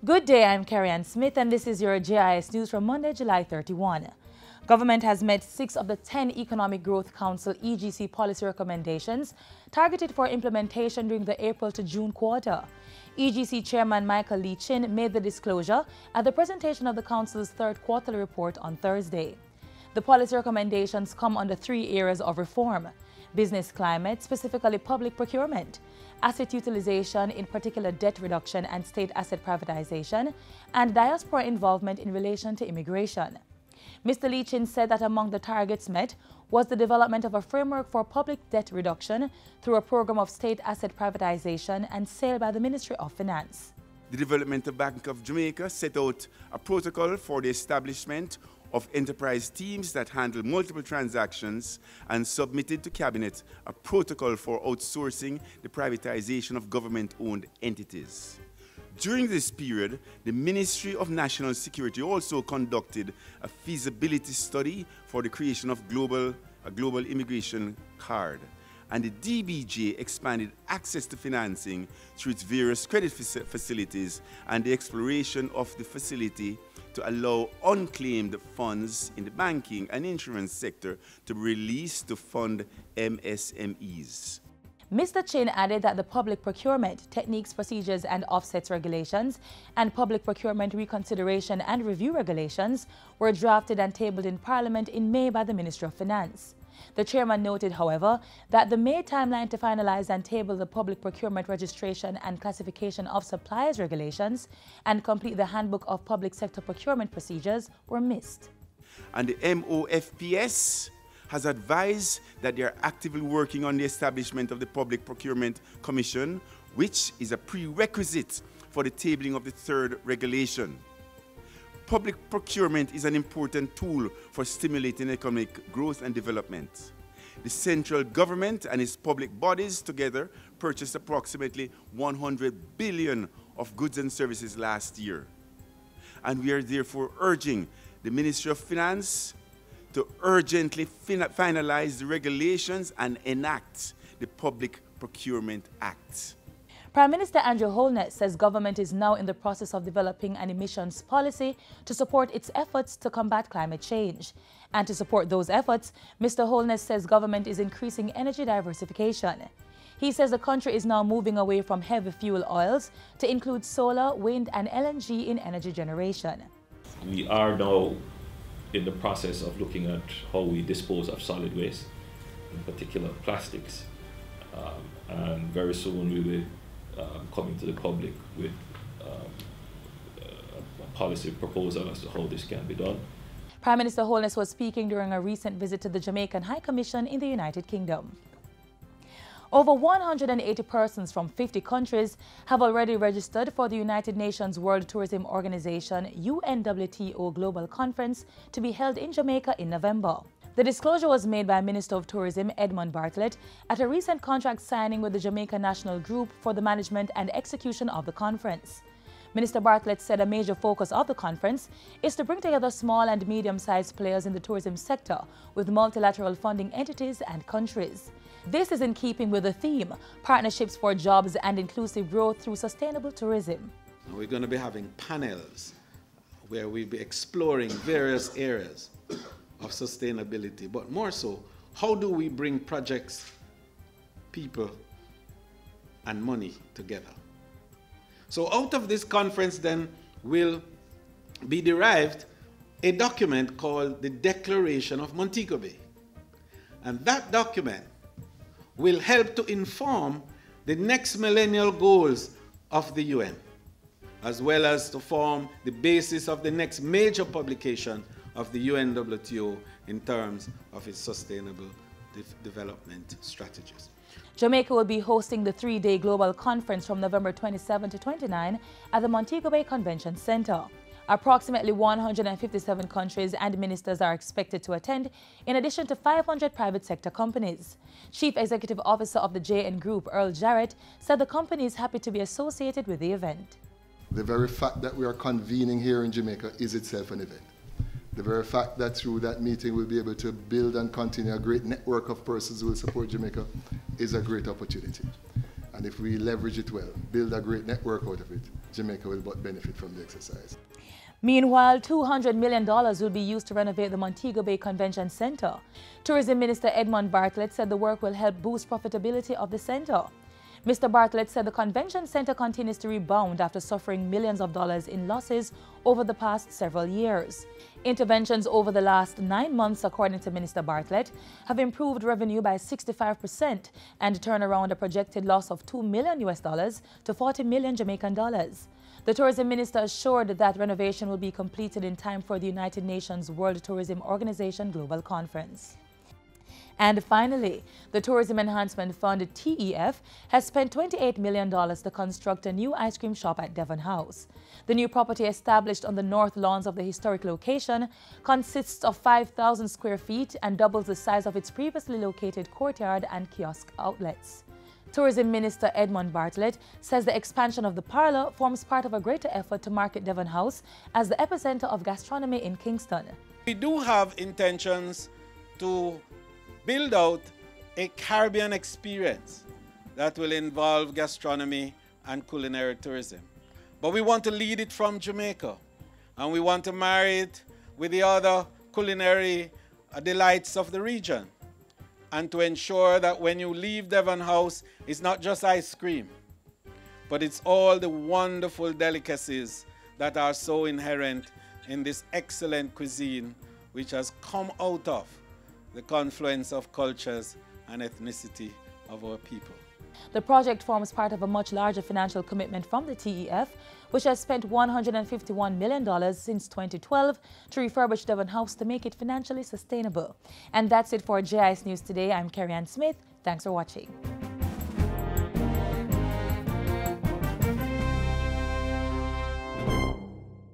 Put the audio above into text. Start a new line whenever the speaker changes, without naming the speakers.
Good day, I'm Carrie-Ann Smith and this is your JIS News from Monday, July 31. Government has met 6 of the 10 Economic Growth Council EGC policy recommendations targeted for implementation during the April to June quarter. EGC Chairman Michael Lee Chin made the disclosure at the presentation of the Council's third quarterly report on Thursday. The policy recommendations come under 3 areas of reform: business climate, specifically public procurement; asset utilization, in particular debt reduction and state asset privatization; and diaspora involvement in relation to immigration. Mr. Lee Chin said that among the targets met was the development of a framework for public debt reduction through a program of state asset privatization and sale by the Ministry of Finance.
The Development Bank of Jamaica set out a protocol for the establishment of enterprise teams that handle multiple transactions and submitted to Cabinet a protocol for outsourcing the privatization of government-owned entities. During this period, the Ministry of National Security also conducted a feasibility study for the creation of a global immigration card, and the DBJ expanded access to financing through its various credit facilities and the exploration of the facility to allow unclaimed funds in the banking and insurance sector to be released to fund MSMEs.
Mr. Chin added that the public procurement, techniques, procedures and offsets regulations and public procurement reconsideration and review regulations were drafted and tabled in Parliament in May by the Ministry of Finance. The chairman noted, however, that the May timeline to finalize and table the public procurement registration and classification of suppliers regulations and complete the handbook of public sector procurement procedures were missed.
And the MOFPS has advised that they are actively working on the establishment of the Public Procurement Commission, which is a prerequisite for the tabling of the third regulation. Public procurement is an important tool for stimulating economic growth and development. The central government and its public bodies together purchased approximately 100 billion of goods and services last year. And we are therefore urging the Ministry of Finance to urgently finalize the regulations and enact the Public Procurement Act.
Prime Minister Andrew Holness says government is now in the process of developing an emissions policy to support its efforts to combat climate change. And to support those efforts, Mr. Holness says government is increasing energy diversification. He says the country is now moving away from heavy fuel oils to include solar, wind and LNG in energy generation.
We are now in the process of looking at how we dispose of solid waste, in particular plastics. And very soon we will coming to the public with a policy proposal as to how this can be done.
Prime Minister Holness was speaking during a recent visit to the Jamaican High Commission in the United Kingdom. Over 180 persons from 50 countries have already registered for the United Nations World Tourism Organization UNWTO Global Conference to be held in Jamaica in November. The disclosure was made by Minister of Tourism Edmund Bartlett at a recent contract signing with the Jamaica National Group for the management and execution of the conference. Minister Bartlett said a major focus of the conference is to bring together small and medium-sized players in the tourism sector with multilateral funding entities and countries. This is in keeping with the theme, Partnerships for Jobs and Inclusive Growth through Sustainable Tourism.
We're going to be having panels where we'll be exploring various areas of sustainability, but more so, how do we bring projects, people, and money together? So out of this conference then will be derived a document called the Declaration of Montego Bay. And that document will help to inform the next millennial goals of the UN, as well as to form the basis of the next major publication of the UNWTO in terms of its sustainable development strategies.
Jamaica will be hosting the 3-day global conference from November 27 to 29 at the Montego Bay Convention Center. Approximately 157 countries and ministers are expected to attend, in addition to 500 private sector companies. Chief Executive Officer of the JN Group, Earl Jarrett, said the company is happy to be associated with the event.
The very fact that we are convening here in Jamaica is itself an event. The very fact that through that meeting we'll be able to build and continue a great network of persons who will support Jamaica is a great opportunity. And if we leverage it well, build a great network out of it, Jamaica will but benefit from the exercise.
Meanwhile, $200 million will be used to renovate the Montego Bay Convention Center. Tourism Minister Edmund Bartlett said the work will help boost profitability of the center. Mr. Bartlett said the convention center continues to rebound after suffering millions of dollars in losses over the past several years. Interventions over the last 9 months, according to Minister Bartlett, have improved revenue by 65% and turned around a projected loss of $2 million to 40 million Jamaican dollars. The tourism minister assured that renovation will be completed in time for the United Nations World Tourism Organization Global Conference. And finally, the Tourism Enhancement Fund, TEF, has spent $28 million to construct a new ice cream shop at Devon House. The new property, established on the north lawns of the historic location, consists of 5,000 square feet and doubles the size of its previously located courtyard and kiosk outlets. Tourism Minister Edmund Bartlett says the expansion of the parlor forms part of a greater effort to market Devon House as the epicenter of gastronomy in Kingston.
We do have intentions to build out a Caribbean experience that will involve gastronomy and culinary tourism. But we want to lead it from Jamaica, and we want to marry it with the other culinary delights of the region, and to ensure that when you leave Devon House, it's not just ice cream, but it's all the wonderful delicacies that are so inherent in this excellent cuisine which has come out of the confluence of cultures and ethnicity of our people.
The project forms part of a much larger financial commitment from the TEF, which has spent $151 million since 2012 to refurbish Devon House to make it financially sustainable. And that's it for JIS News Today. I'm Carrie Ann Smith. Thanks for watching.